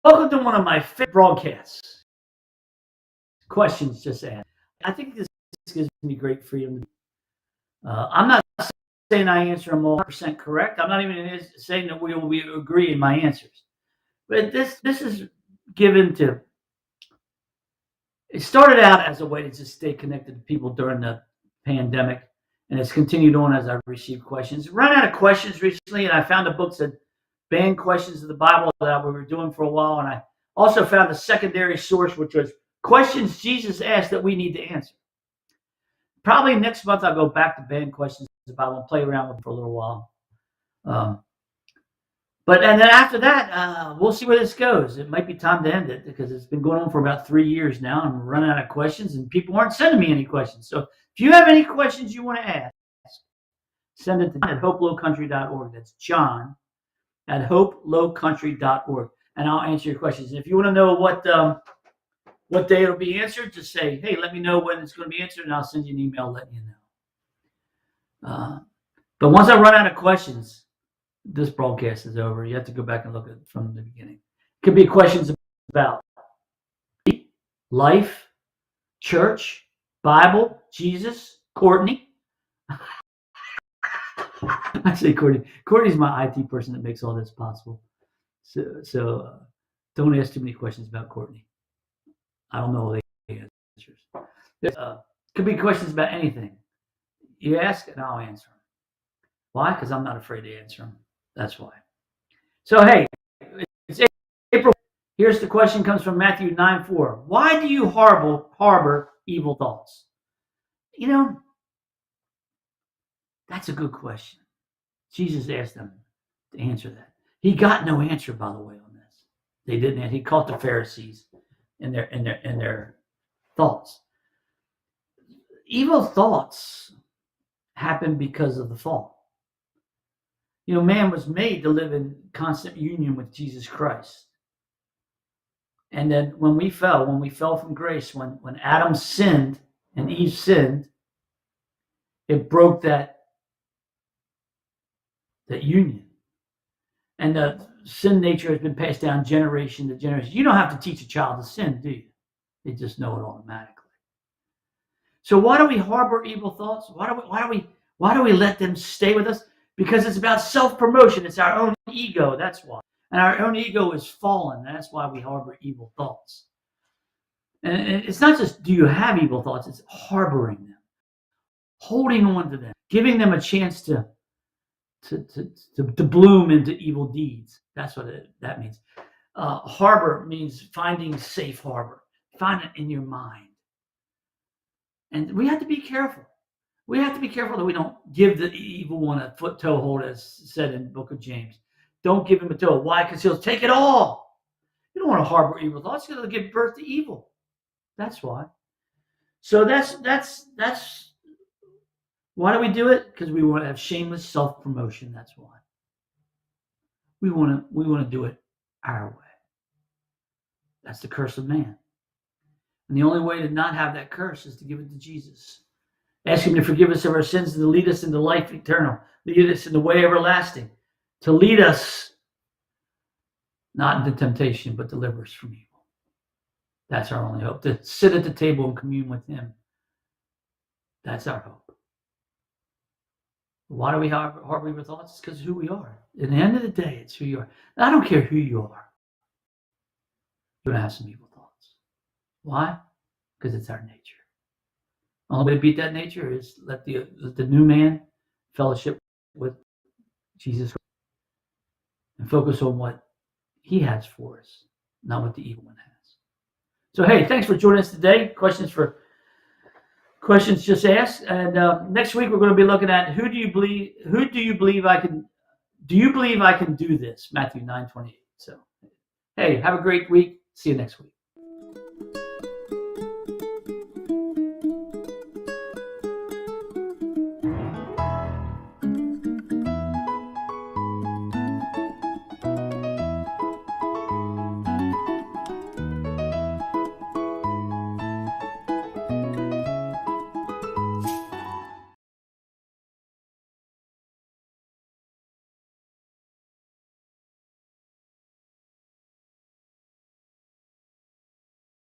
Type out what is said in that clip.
Welcome to one of my favorite broadcasts. Questions just asked. I think this gives me great freedom. I'm not saying I answer them all 100% correct. I'm not even saying that we will agree in my answers. But this is given to. It started out as a way to just stay connected to people during the pandemic, and it's continued on as I've received questions. Run out of questions recently, and I found a book that banned questions of the Bible that we were doing for a while, and I also found a secondary source, which was questions Jesus asked that we need to answer. Probably next month I'll go back to banned questions of the Bible and play around with it for a little while. And then after that, we'll see where this goes. It might be time to end it because it's been going on for about 3 years now. I'm running out of questions, and people aren't sending me any questions. So if you have any questions you want to ask, send it to John at hopelowcountry.org. That's John at hopelowcountry.org, and I'll answer your questions. And if you want to know what day it'll be answered, just say, hey, let me know when it's going to be answered, and I'll send you an email letting you know. But once I run out of questions, this broadcast is over. You have to go back and look at it from the beginning. It could be questions about life, church, Bible, Jesus, Courtney. I say Courtney. Courtney's my IT person that makes all this possible. So don't ask too many questions about Courtney. I don't know all the answers. Could be questions about anything. You ask and I'll answer them. Why? Because I'm not afraid to answer them. That's why. So, hey, it's April. Here's the question, comes from Matthew 9:4. Why do you harbor evil thoughts? You know, that's a good question. Jesus asked them to answer that. He got no answer, by the way, on this. They didn't. He caught the Pharisees in their thoughts. Evil thoughts happen because of the fall. You know, man was made to live in constant union with Jesus Christ. And then when we fell from grace, when Adam sinned and Eve sinned, it broke that union. And the sin nature has been passed down generation to generation. You don't have to teach a child to sin, do you? They just know it automatically. So why do we harbor evil thoughts? Why do we let them stay with us? Because it's about self-promotion. It's our own ego. That's why. And our own ego is fallen. That's why we harbor evil thoughts. And it's not just do you have evil thoughts. It's harboring them, holding on to them, giving them a chance to bloom into evil deeds. That's what that means. Harbor means finding safe harbor. Find it in your mind. And we have to be careful. We have to be careful that we don't give the evil one a foot-toe hold, as said in the book of James. Don't give him a toe. Why? Because he'll take it all. You don't want to harbor evil thoughts. It'll give birth to evil. That's why. So that's why do we do it? Because we want to have shameless self-promotion. That's why. We want to do it our way. That's the curse of man. And the only way to not have that curse is to give it to Jesus. Ask him to forgive us of our sins and to lead us into life eternal. Lead us in the way everlasting. To lead us not into temptation, but deliver us from evil. That's our only hope. To sit at the table and commune with him. That's our hope. Why do we harbor evil thoughts? It's because of who we are. At the end of the day, it's who you are. I don't care who you are. You're going to have some evil thoughts. Why? Because it's our nature. The only way to beat that nature is let the new man fellowship with Jesus Christ and focus on what he has for us, not what the evil one has. So, hey, thanks for joining us today. Questions just asked. And next week we're going to be looking at do you believe I can do this? Matthew 9:28. So, hey, have a great week. See you next week.